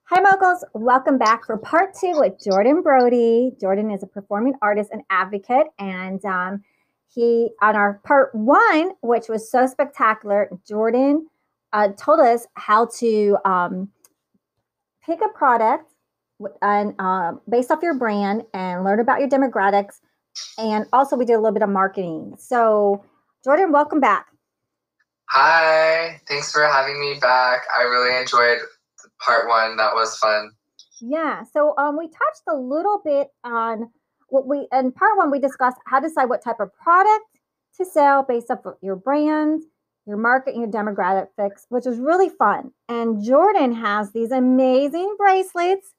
Hi, Moguls. Welcome back for part two with Jordan Brodie. Jordan is a performing artist and advocate. And he, on our part one, which was so spectacular, Jordan told us how to pick a product and based off your brand and learn about your demographics. And also, we did a little bit of marketing. So, Jordan, welcome back. Hi, thanks for having me back. I really enjoyed part one. That was fun. Yeah. So we touched a little bit on what we in part one we discussed how to decide what type of product to sell based off of your brand, your market, and your demographics, which is really fun. And Jordan has these amazing bracelets,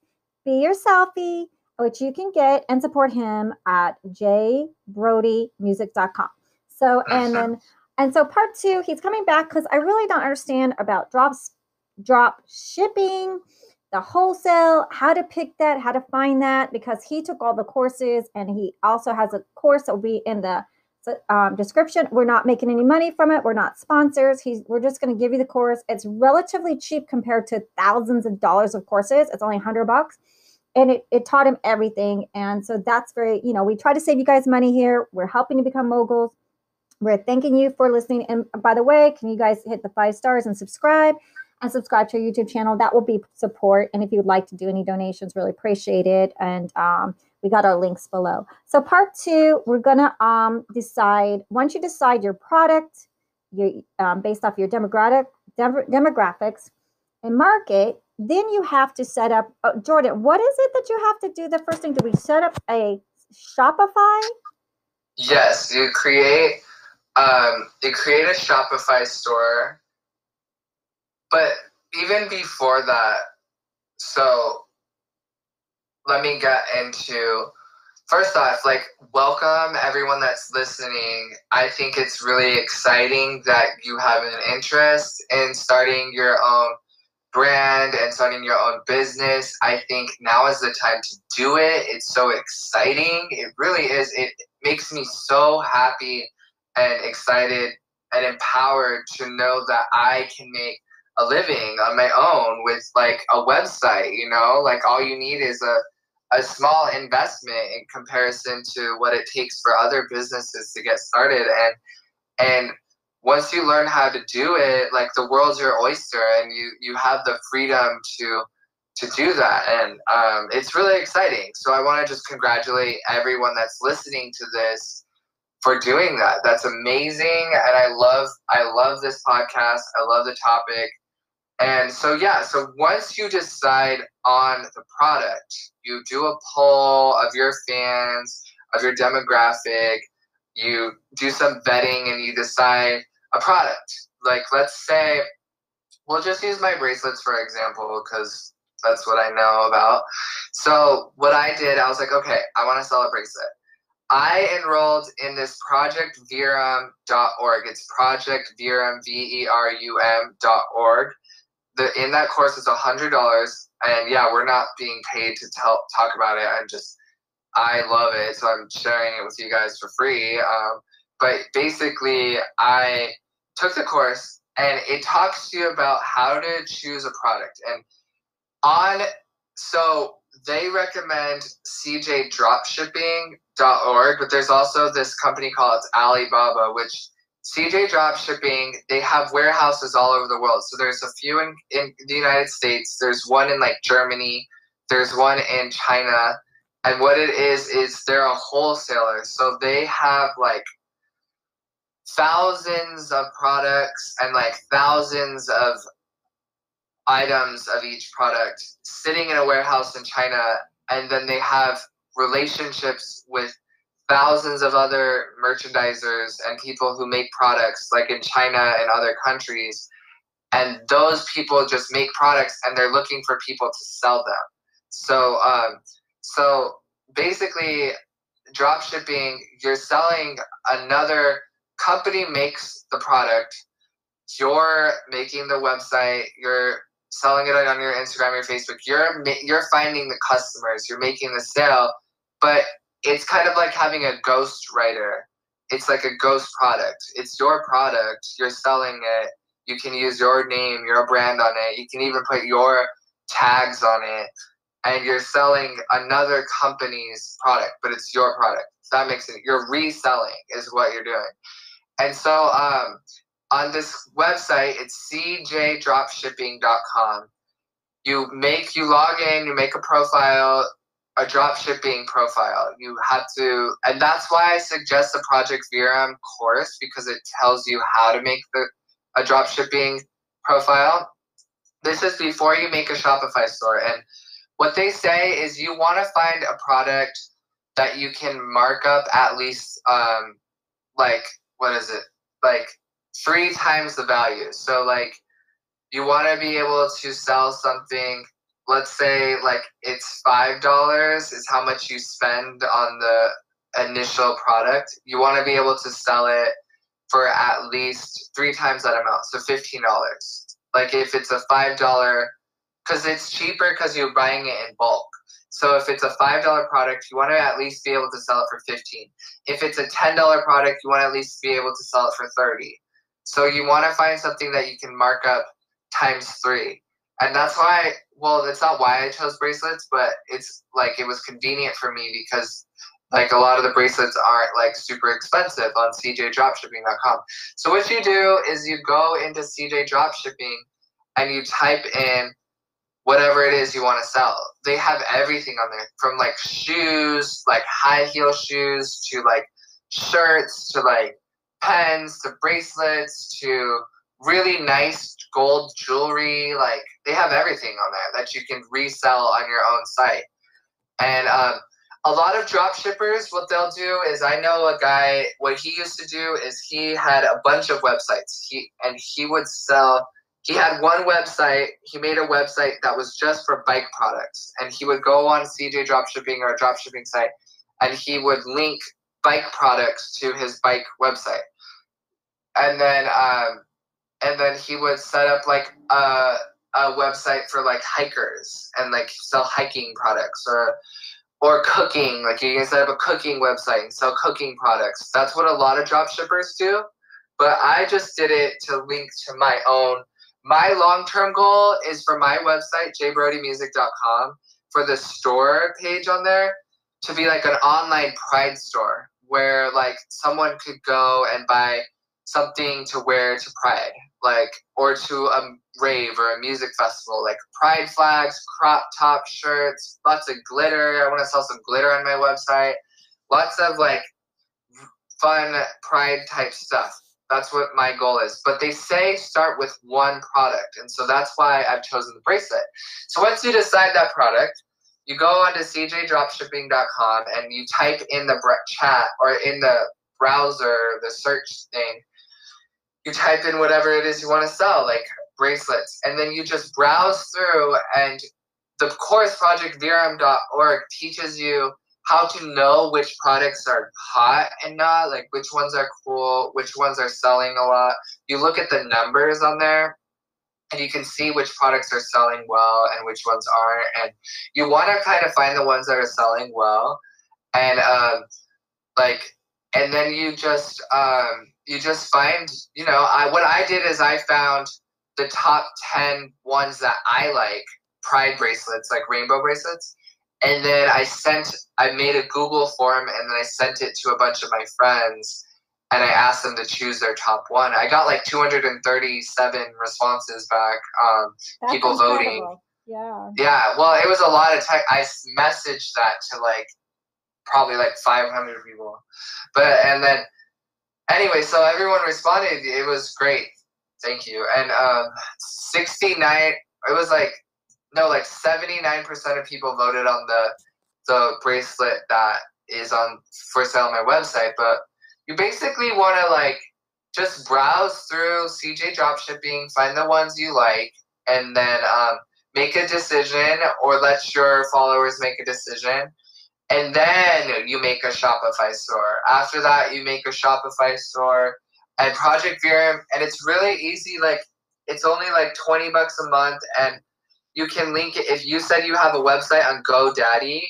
Be Your Selfie, which you can get and support him at jbrodiemusic.com. So and so part two, he's coming back because I really don't understand about drop shipping, the wholesale, how to pick that, how to find that, because he took all the courses and he also has a course that will be in the description. We're not making any money from it. We're not sponsors. We're just going to give you the course. It's relatively cheap compared to thousands of dollars of courses. It's only $100. And it taught him everything. And so that's very, we try to save you guys money here. We're helping you become moguls. We're thanking you for listening. And by the way, can you guys hit the 5 stars and subscribe to our YouTube channel? That will be support. And if you would like to do any donations, really appreciate it. And we got our links below. So part two, we're going to decide, once you decide your product, based off your demographics and market, then you have to set up, Jordan, what is it that you have to do? The first thing, do we set up a Shopify? Yes, you create a Shopify store. But even before that, so let me get into, first off, welcome everyone that's listening. I think it's really exciting that you have an interest in starting your own brand and starting your own business. I think now is the time to do it. It's so exciting. It really is. It makes me so happy and excited and empowered to know that I can make a living on my own with a website, all you need is a small investment in comparison to what it takes for other businesses to get started. And once you learn how to do it, the world's your oyster, and you have the freedom to do that. And it's really exciting. So I want to just congratulate everyone that's listening to this for doing that. That's amazing. And I love this podcast. I love the topic. And so once you decide on the product, you do a poll of your fans, of your demographic, you do some vetting, and you decide a product. Let's say, we'll just use my bracelets for example, because that's what I know about. So what I did, I was like, okay, I want to sell a bracelet. I enrolled in this projectverum.org. It's projectverum, VERUM.org. In that course is $100, and we're not being paid to talk about it. I love it, so I'm sharing it with you guys for free. But basically, I took the course, and it talks to you about how to choose a product. And so they recommend cjdropshipping.org, but there's also this company called Alibaba, which CJ Dropshipping, they have warehouses all over the world. So there's a few in the United States. There's one in Germany. There's one in China. And what it is they're a wholesaler. So they have thousands of products and thousands of items of each product sitting in a warehouse in China. And then they have relationships with thousands of other merchandisers and people who make products in China and other countries. And those people just make products, and they're looking for people to sell them. So basically, drop shipping, you're selling, another company makes the product, you're making the website, you're selling it on your Instagram, your Facebook, you're finding the customers, you're making the sale, but it's kind of like having a ghost writer. It's like a ghost product. It's your product. You're selling it. You can use your name, your brand on it. You can even put your tags on it, and you're selling another company's product, but it's your product. So that makes it, you're reselling is what you're doing. And so on this website, it's cjdropshipping.com. You log in, you make a profile, a dropshipping profile. You have to, and that's why I suggest the Project VRM course, because it tells you how to make a dropshipping profile. This is before you make a Shopify store. And what they say is you want to find a product that you can mark up at least, like, what is it? Like 3 times the value. So like you want to be able to sell something, let's say like it's $5 is how much you spend on the initial product. You want to be able to sell it for at least 3 times that amount. So $15. Like if it's a $5, because it's cheaper because you're buying it in bulk. So if it's a $5 product, you want to at least be able to sell it for 15. If it's a $10 product, you want to at least be able to sell it for 30. So you want to find something that you can mark up times 3. And that's why, well, it's not why I chose bracelets, but it's like it was convenient for me because like a lot of the bracelets aren't like super expensive on cjdropshipping.com. So what you do is you go into CJ Dropshipping and you type in whatever it is you want to sell. They have everything on there, from like shoes, like high heel shoes, to like shirts, to like pens, to bracelets, to really nice gold jewelry. Like they have everything on there that you can resell on your own site. And a lot of drop shippers, what they'll do is, I know a guy, what he used to do is he had a bunch of websites. He would sell. He had one website. He made a website that was just for bike products, and he would go on CJ Dropshipping or a dropshipping site, and he would link bike products to his bike website, and then he would set up like a website for like hikers and like sell hiking products, or cooking. Like you can set up a cooking website and sell cooking products. That's what a lot of drop shippers do. But I just did it to link to my own. My long-term goal is for my website, jbrodiemusic.com, for the store page on there to be like an online Pride store where like someone could go and buy something to wear to Pride, like, or to a rave or a music festival, like Pride flags, crop top shirts, lots of glitter. I want to sell some glitter on my website. Lots of like fun Pride type stuff. That's what my goal is. But they say start with one product. And so that's why I've chosen the bracelet. So once you decide that product, you go onto cjdropshipping.com and you type in the chat or in the browser, the search thing, you type in whatever it is you want to sell, like bracelets. And then you just browse through, and the course projectvrm.org teaches you how to know which products are hot and not, like which ones are cool, which ones are selling a lot. You look at the numbers on there, and you can see which products are selling well and which ones aren't. And you want to kind of find the ones that are selling well, and and then you just find, what I did is I found the top 10 ones that I like, Pride bracelets, like rainbow bracelets. And then I made a Google form, and then I sent it to a bunch of my friends, and I asked them to choose their top one. I got like 237 responses back, That's people incredible. voting. Yeah. Yeah, well, it was a lot of time. I messaged that to like probably like 500 people. And then, anyway, so everyone responded. It was great. Thank you. And 79% of people voted on the bracelet that is on for sale on my website. But you basically want to like just browse through CJ Dropshipping, find the ones you like, and then make a decision, or let your followers make a decision. And then you make a Shopify store. After that, you make a Shopify store and Project VRM. And it's really easy. Like, it's only like $20 a month. And you can link it. If you said you have a website on GoDaddy,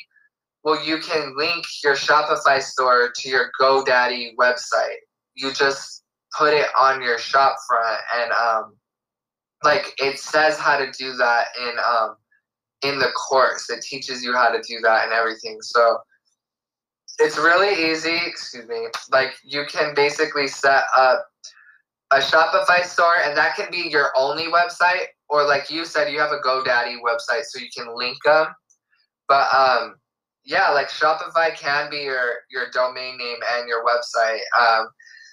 well, you can link your Shopify store to your GoDaddy website. You just put it on your shop front. And like it says how to do that in the course. It teaches you how to do that and everything. So it's really easy. Excuse me. Like, you can basically set up a Shopify store, and that can be your only website, or like you said, you have a GoDaddy website, so you can link them. But yeah, like Shopify can be your domain name and your website.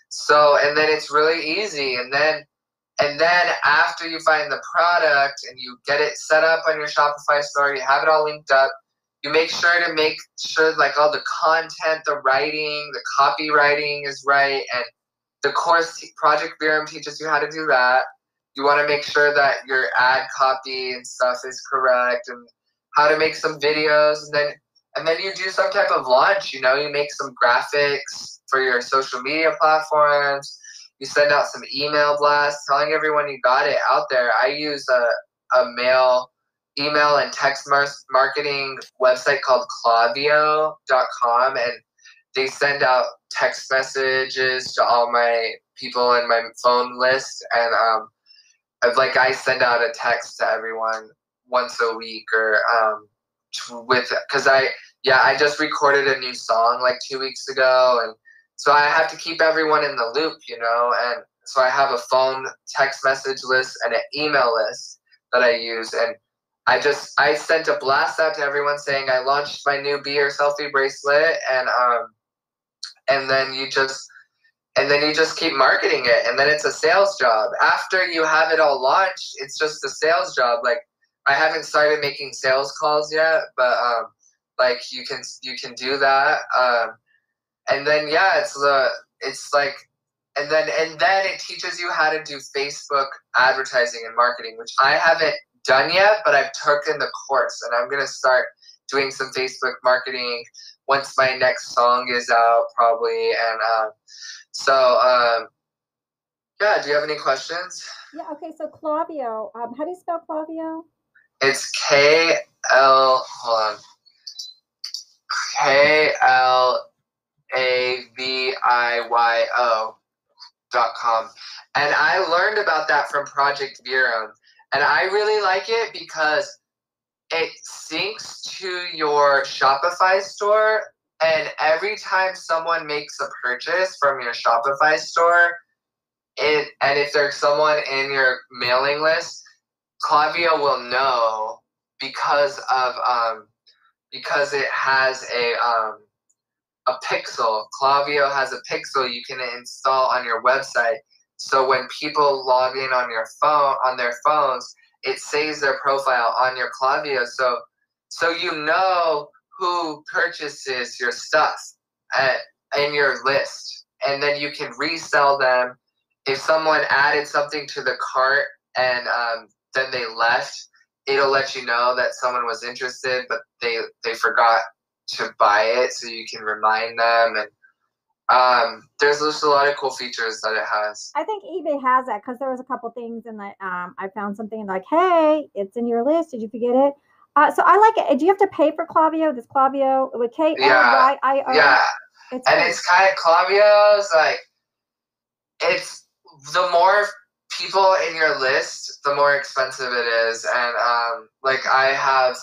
So, and then it's really easy, and then after you find the product and you get it set up on your Shopify store, you have it all linked up. You make sure like all the content, the writing, the copywriting is right, and the course Project Verum teaches you how to do that. You want to make sure that your ad copy and stuff is correct, and how to make some videos, and then you do some type of launch. You make some graphics for your social media platforms. You send out some email blasts telling everyone you got it out there. I use a mail, email, and text marketing website called Klaviyo.com, and they send out text messages to all my people in my phone list, and I send out a text to everyone once a week, or because I just recorded a new song like 2 weeks ago, and so I have to keep everyone in the loop, and so I have a phone text message list and an email list that I use, and I sent a blast out to everyone saying I launched my new Be Yourself bracelet, and then you just keep marketing it, and then it's a sales job. After you have it all launched, it's just a sales job. Like, I haven't started making sales calls yet, but like you can do that. And then and then it teaches you how to do Facebook advertising and marketing, which I haven't done yet, but I've taken the course, and I'm gonna start doing some Facebook marketing once my next song is out, probably. And yeah, do you have any questions? Yeah, okay, so Klaviyo, how do you spell Klaviyo? It's KLAVIYO.com. And I learned about that from Project Verum. And I really like it because it syncs to your Shopify store, and every time someone makes a purchase from your Shopify store, and if there's someone in your mailing list, Klaviyo will know because it has a pixel. Klaviyo has a pixel you can install on your website. So when people log in on their phones, it saves their profile on your Klaviyo. So you know who purchases your stuff in your list, and then you can resell them. If someone added something to the cart and then they left, it'll let you know that someone was interested, but they forgot to buy it, so you can remind them. And there's just a lot of cool features that it has. I think eBay has that, because there was a couple things, and I found something like, hey, it's in your list. Did you forget it? So I like it. Do you have to pay for Klaviyo? Does Klaviyo with KLYIO? Yeah. It's kind of Klaviyo's like, it's the more people in your list, the more expensive it is. And I have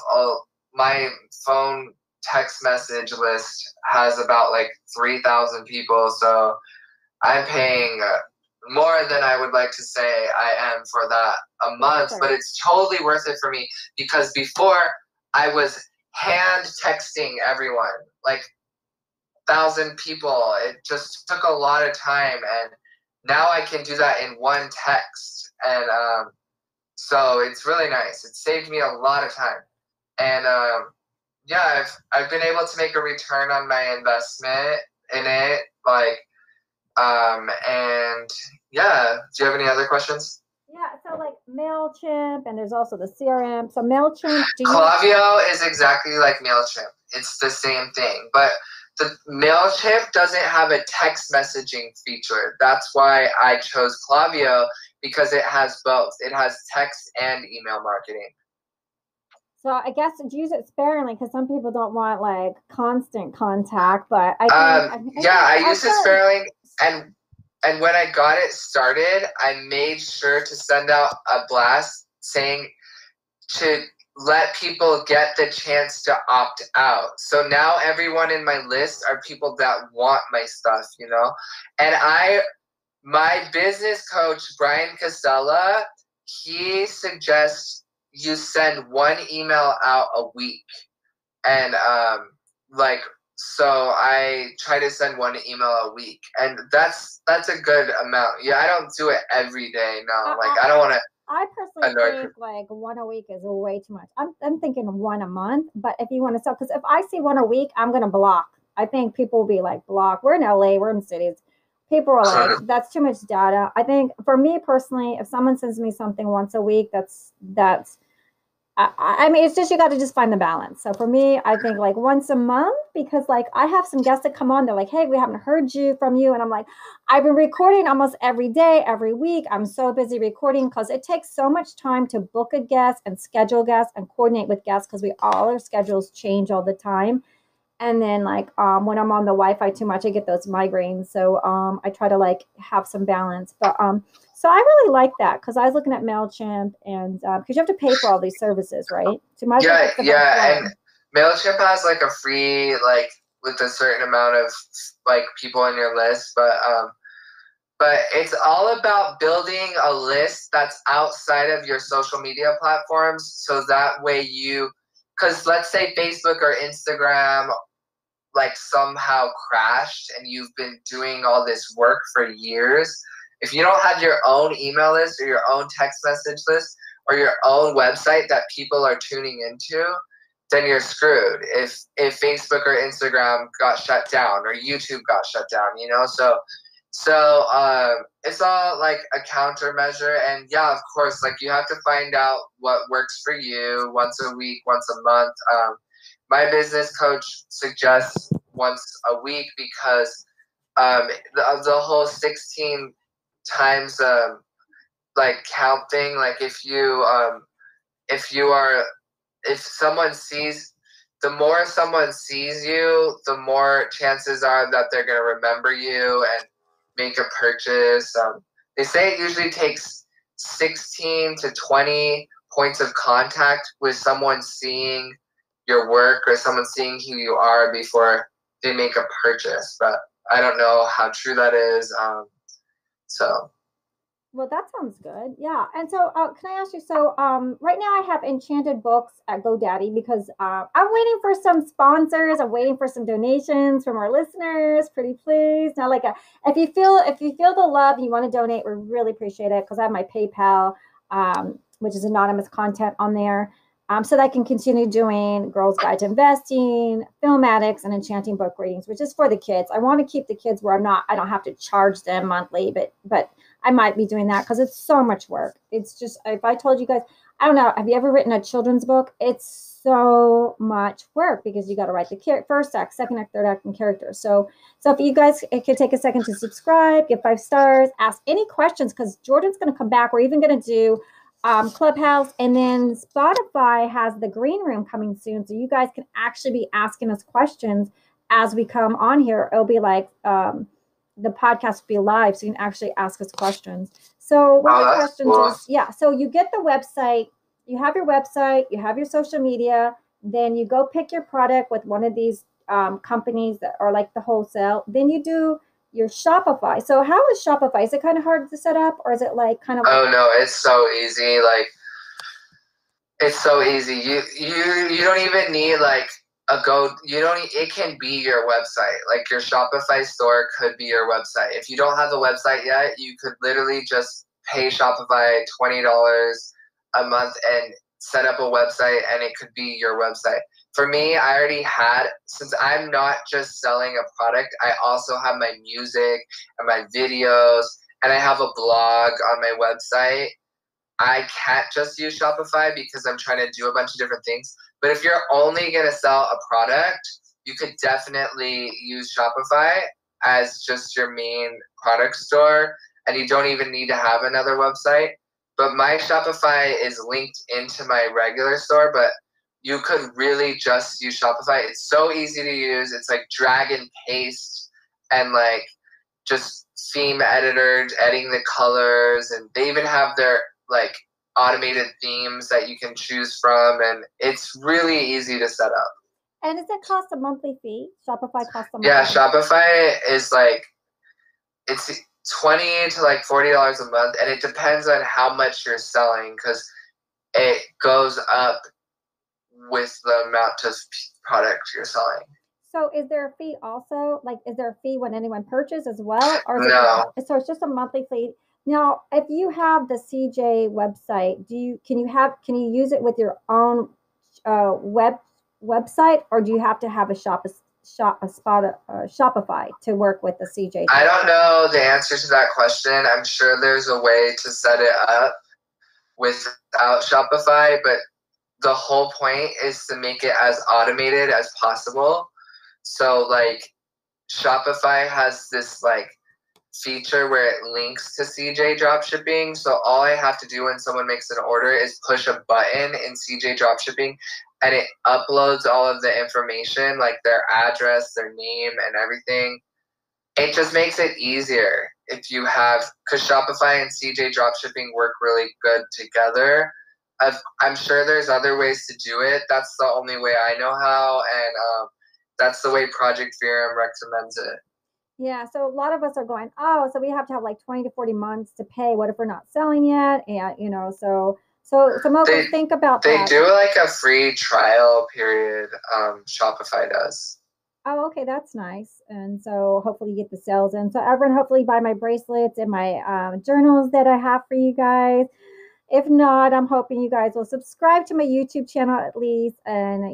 my phone text message list has about 3,000 people, so I'm paying more than I would like to say I am for that a month, but it's totally worth it for me, because before I was hand texting everyone, 1,000 people. It just took a lot of time, and now I can do that in one text, and so it's really nice. It saved me a lot of time, and yeah, I've been able to make a return on my investment in it, and yeah. Do you have any other questions? Yeah, so MailChimp, and there's also the CRM. So MailChimp, Klaviyo is exactly like MailChimp. It's the same thing, but the MailChimp doesn't have a text messaging feature. That's why I chose Klaviyo, because it has both. It has text and email marketing. So I guess use it sparingly, because some people don't want constant contact. But I use it sparingly, and when I got it started, I made sure to send out a blast saying to let people get the chance to opt out. So now everyone in my list are people that want my stuff, you know? And my business coach, Brian Casella, he suggests you send one email out a week. And so I try to send one email a week, and that's a good amount. Yeah, I don't do it every day. No, I don't want to. I personally think like one a week is way too much. I'm thinking one a month, but if you want to sell, because if I see one a week, I'm gonna block. I think people will be like, block. We're in LA, we're in cities. People are like, that's too much data. I think for me personally, if someone sends me something once a week, that's I mean, it's just, you got to just find the balance. So for me, I think like once a month, because like I have some guests that come on, they're like, hey, we haven't heard from you. And I'm like, I've been recording almost every day, every week. I'm so busy recording because it takes so much time to book a guest and schedule guests and coordinate with guests, because our schedules change all the time. And then like when I'm on the Wi-Fi too much, I get those migraines. So I try to like have some balance. But so I really like that, because I was looking at MailChimp, and because you have to pay for all these services, right? So and MailChimp has like a free, like with a certain amount of like people on your list, but it's all about building a list that's outside of your social media platforms, so that way because let's say Facebook or Instagram like somehow crashed and you've been doing all this work for years. If you don't have your own email list or your own text message list or your own website that people are tuning into, then you're screwed. If Facebook or Instagram got shut down or YouTube got shut down, you know, so it's all like a countermeasure. And yeah, of course, like you have to find out what works for you once a week, once a month. My business coach suggests once a week because the whole 16 times like count thing. Like if someone sees, the more someone sees you, the more chances are that they're gonna remember you and make a purchase. They say it usually takes 16 to 20 points of contact with someone seeing your work or someone seeing who you are before they make a purchase. But I don't know how true that is. Well, that sounds good. Yeah. And so, can I ask you? So, right now I have Enchanted books at GoDaddy, because I'm waiting for some sponsors. I'm waiting for some donations from our listeners. Pretty please. Now, like, if you feel the love and you want to donate, we really appreciate it, because I have my PayPal, which is anonymous content on there. So that I can continue doing Girls Guide to Investing, Film Addicts, and Enchanting book readings, which is for the kids. I want to keep the kids where I don't have to charge them monthly, but I might be doing that because it's so much work. It's just, if I told you guys, I don't know, have you ever written a children's book? It's so much work, because you got to write the first act, second act, third act, and characters. So if you guys could take a second to subscribe, give 5 stars, ask any questions, because Jordan's going to come back. We're even going to do Clubhouse, and then Spotify has the green room coming soon, so you guys can actually be asking us questions as we come on here. It'll be like the podcast will be live, so you can actually ask us questions. So one of the questions is, so you get the website, you have your website, you have your social media, then you go pick your product with one of these companies that are like the wholesale, then you do your Shopify. So how is Shopify? Is it kind of hard to set up, or is it like kind of? Oh no, it's so easy. Like, it's so easy. You don't even need like it can be your website. Like your Shopify store could be your website. If you don't have a website yet, you could literally just pay Shopify $20 a month and set up a website, and it could be your website. For me, I already since I'm not just selling a product, I also have my music and my videos, and I have a blog on my website. I can't just use Shopify because I'm trying to do a bunch of different things. But if you're only going to sell a product, you could definitely use Shopify as just your main product store, and you don't even need to have another website. But my Shopify is linked into my regular store, but you could really just use Shopify. It's so easy to use. It's like drag and paste and like just theme editors, editing the colors, and they even have their like automated themes that you can choose from, and it's really easy to set up. And does it cost a monthly fee? Shopify costs a monthly Yeah, fee? Shopify is like, it's $20 to like $40 a month, and it depends on how much you're selling, because it goes up with the amount of product you're selling. So is there a fee also? Like, is there a fee when anyone purchases as well? Or is No. so it's just a monthly fee? Now, if you have the CJ website, can you use it with your own website, or do you have to have a Shopify to work with the CJ? I don't know the answer to that question. I'm sure there's a way to set it up without Shopify, but the whole point is to make it as automated as possible. So like Shopify has this like feature where it links to CJ Dropshipping. So all I have to do when someone makes an order is push a button in CJ Dropshipping, and it uploads all of the information, like their address, their name, and everything. It just makes it easier if you have, because Shopify and CJ Dropshipping work really good together. I'm sure there's other ways to do it. That's the only way I know how, and that's the way Project Verum recommends it. Yeah, so a lot of us are going, oh, so we have to have like 20 to 40 months to pay. What if we're not selling yet? And, so Mocha, think about that. They do like a free trial period, Shopify does. Oh, okay, that's nice. And so hopefully you get the sales in. So everyone, hopefully buy my bracelets and my journals that I have for you guys. If not, I'm hoping you guys will subscribe to my YouTube channel at least, and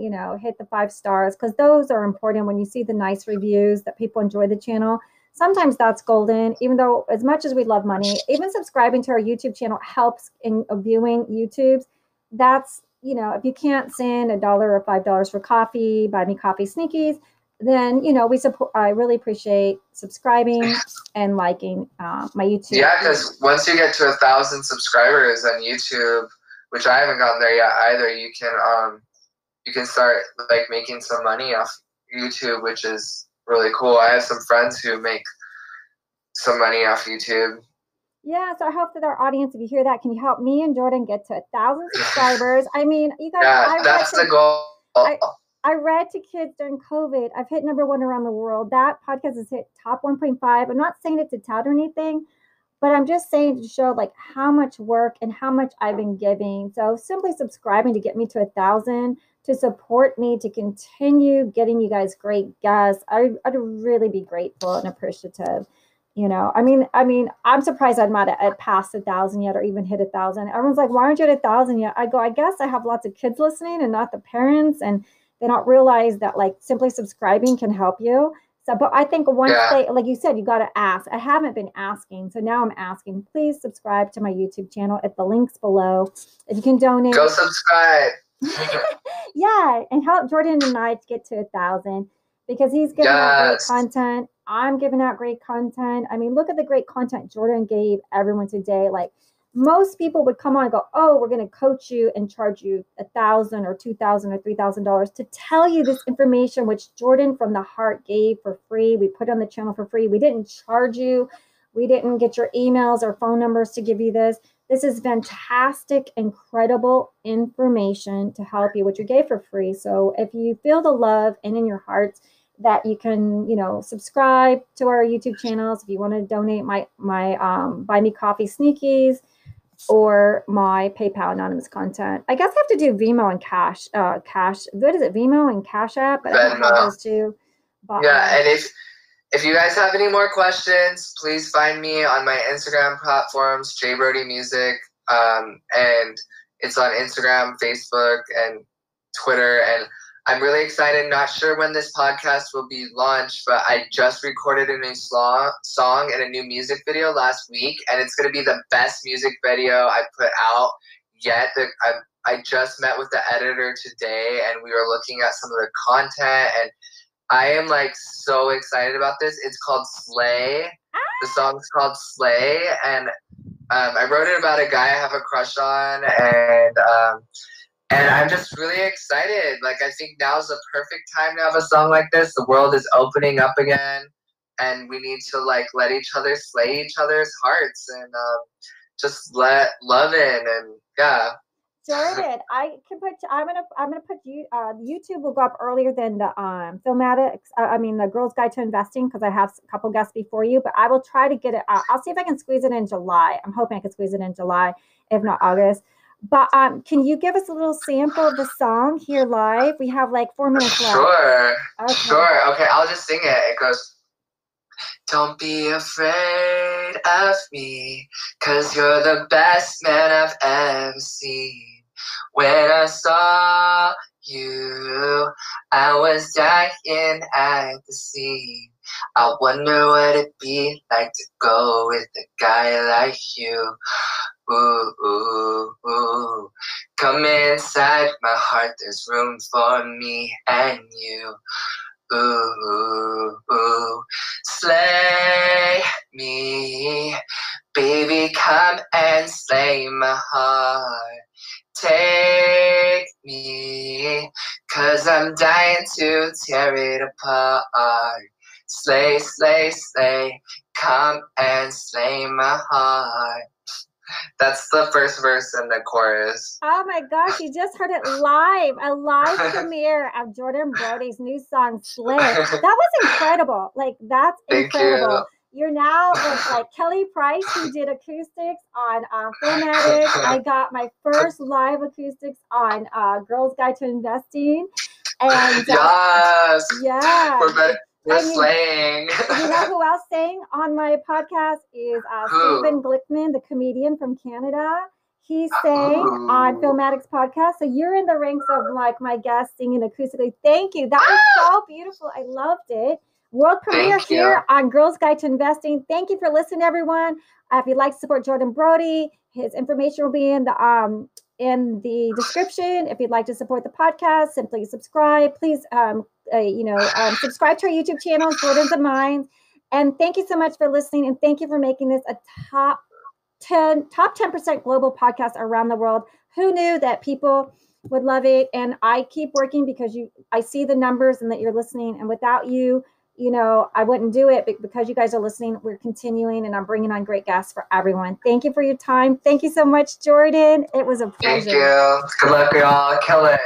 hit the 5 stars, because those are important. When you see the nice reviews that people enjoy the channel, sometimes that's golden. Even though as much as we love money, even subscribing to our YouTube channel helps in viewing YouTube's. That's, if you can't send $1 or $5 for coffee, buy me coffee sneakies, then we support. I really appreciate subscribing and liking my YouTube. Yeah, because once you get to 1,000 subscribers on YouTube, which I haven't gotten there yet either, you can start like making some money off YouTube, which is really cool. I have some friends who make some money off YouTube. Yeah, so I hope that our audience, if you hear that, can you help me and Jordan get to 1,000 subscribers? I mean, you guys. Yeah, that's the goal. I read to kids during COVID. I've hit #1 around the world. That podcast has hit top 1.5. I'm not saying it to tout or anything, but I'm just saying to show like how much work and how much I've been giving. So simply subscribing to get me to 1,000, to support me, to continue getting you guys great guests. I'd really be grateful and appreciative. I mean, I'm surprised I'm not at past 1,000 yet, or even hit 1,000. Everyone's like, why aren't you at 1,000 yet? I go, I guess I have lots of kids listening and not the parents, and they don't realize that like simply subscribing can help you. So, but I think once they, like you said, you got to ask. I haven't been asking, so now I'm asking. Please subscribe to my YouTube channel at the links below. If you can donate, go subscribe. Yeah, and help Jordan and I to get to 1,000, because he's giving out great content. I'm giving out great content. I mean, look at the great content Jordan gave everyone today. Like, most people would come on and go, oh, we're going to coach you and charge you $1,000 or $2,000 or $3,000 to tell you this information, which Jordan from the heart gave for free. We put on the channel for free. We didn't charge you. We didn't get your emails or phone numbers to give you this. This is fantastic, incredible information to help you, which you gave for free. So if you feel the love and in your heart that you can, subscribe to our YouTube channels, if you want to donate my buy me coffee sneakies, or my PayPal anonymous content. I guess I have to do Venmo and Cash. What is it? Venmo and Cash App? But I don't have those two. But, yeah, and if you guys have any more questions, please find me on my Instagram platforms, Brodie Music, and it's on Instagram, Facebook, and Twitter. And I'm really excited. Not sure when this podcast will be launched, but I just recorded a new song and a new music video last week, and it's going to be the best music video I put out yet. I just met with the editor today, and we were looking at some of the content, and I am like so excited about this. It's called Slay. The song's called Slay, and I wrote it about a guy I have a crush on, and I'm just really excited. Like, I think now's the perfect time to have a song like this. The world is opening up again, and we need to like let each other slay each other's hearts, and just let love in. And Yeah. Jordan, I'm gonna put you. YouTube will go up earlier than the Filmatics. I mean the Girls Guide to Investing because I have a couple guests before you. But I will try to get it. I'll see if I can squeeze it in July. I'm hoping I can squeeze it in July, if not August. But can you give us a little sample of the song here live? We have like 4 minutes left. Sure. Okay. Sure. Okay, I'll just sing it. It goes. Don't be afraid of me, 'cause you're the best man I've ever seen. When I saw you, I was dying at the scene. I wonder what it'd be like to go with a guy like you. Ooh, ooh, ooh. Come inside my heart, there's room for me and you. Ooh, ooh, slay me, baby, come and slay my heart. Take me, 'cause I'm dying to tear it apart. Slay, slay, slay, come and slay my heart. That's the first verse and the chorus. Oh my gosh, you just heard it live. A live premiere of Jordan Brodie's new song, Slick. That was incredible. Like, that's incredible. You're now with like Kelly Price, who did acoustics on Filmatics. I got my first live acoustics on Girls Guide to Investing. And yes. Yeah. We're slaying. You know who else sang on my podcast is Stephen Glickman, the comedian from Canada. He sang on Filmatics podcast. So you're in the ranks of like my guests singing acoustically. Thank you. That was so beautiful. I loved it. World premiere here on Girls Guide to Investing. Thank you for listening, everyone. If you'd like to support Jordan Brodie, his information will be in the description. If you'd like to support the podcast, simply subscribe. Please, subscribe to our YouTube channel, Jordan's and Mine. And thank you so much for listening. And thank you for making this a top 10% global podcast around the world. Who knew that people would love it? And I keep working because I see the numbers and that you're listening. And without you, I wouldn't do it, but because you guys are listening, we're continuing and I'm bringing on great guests for everyone. Thank you for your time. Thank you so much, Jordan. It was a pleasure. Thank you. Good luck, y'all. Kill it.